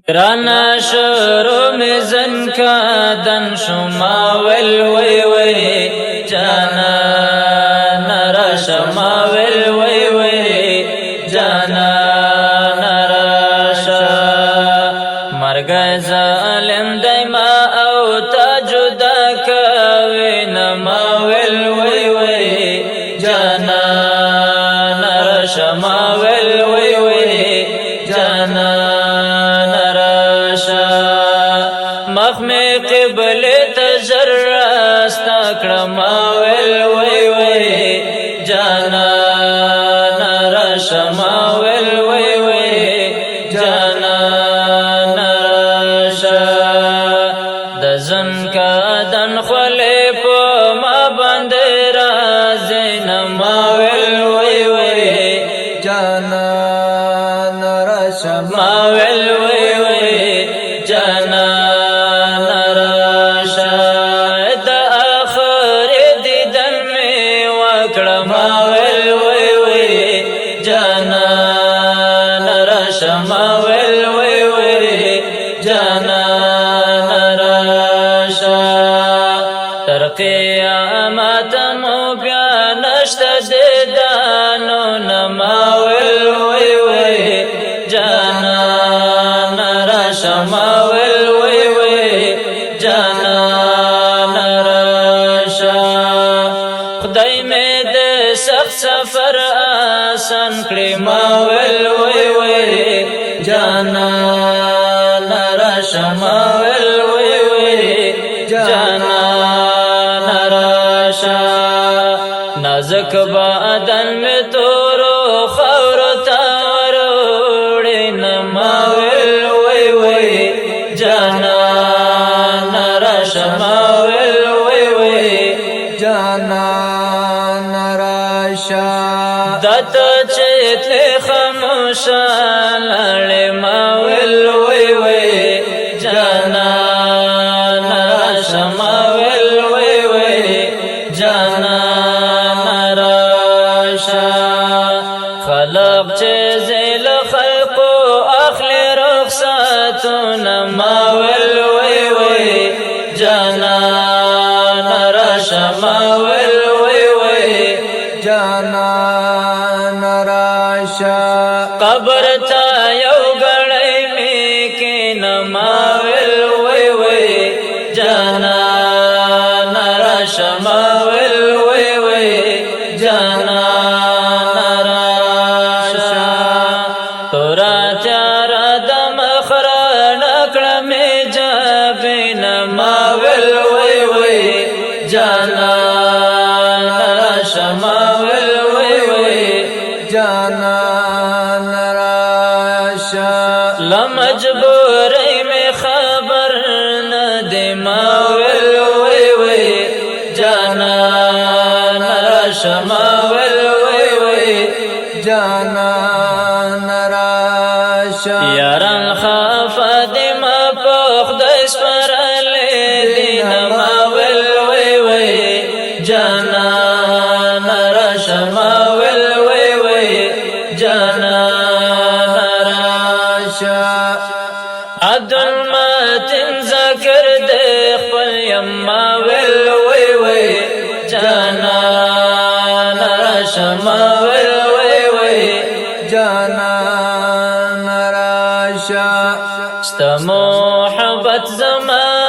گرانا شروع میں زن کا دن شما ول وی وی جانا نرا شما ول وی وی جانا نرا شا مرگ ظالم دیما او تا جدا کوي نما ول وی وی جانا نرا شما ول وی وی جانا مخ میں قبل تجر راستا کڑما ویل وی وی جانا نراشما ویل وی وی جانا نراشا دزن کا دن خلی پو ما بندر زینما ویل وی وی جانا نراشما ویل وی وی جانا شما ویل وی وی جانا نراشا تر قیامت مو بیا نشتا دیدانو نما ویل وی وی جانا نراشا ما ویل وی وی جانا نراشا خدای میں دے سخت سفر آسان کړي ما ویل وی وی جانا نراشما ویل وی وی جانا نراشا نازک بدن میں تورو خور تاوروڑی نما ویل وی وی جانا نراشما ویل وی وی جانا نراشا دت چیتل خاموشا لڑے ما ویل وی وی جانا نراشا ما ویل وی وی جانا نراشا خلق چیزیل خلقو اخلی رخصتون ما ویل وی وی جانا نراشا ما ویل وی وی جانا نراشا قبر تا یو گڑی میں کی نما ویل وی وی جانا نراشا ما ویل وی وی جانا نراشا تورا تیارا دم خرا نکڑا میں جابی نما ویل وی وی جانا نراشا ما ویل وی وی جانا نراشا لمجبوری میں خبر ندی ما ویل وی وی جانا نراشا ما ویل وی وی جانا نراشا یاران خافا دی ما پوخ دس پر لی ما ویل وی وی جانا نراشا ما ویل وی وی جانا نراشا عبدالمتین ذکر دے خپل یما ویل وی وی جانا نراشا ما ویل وی وی جانا نراشا ستا محبت زمان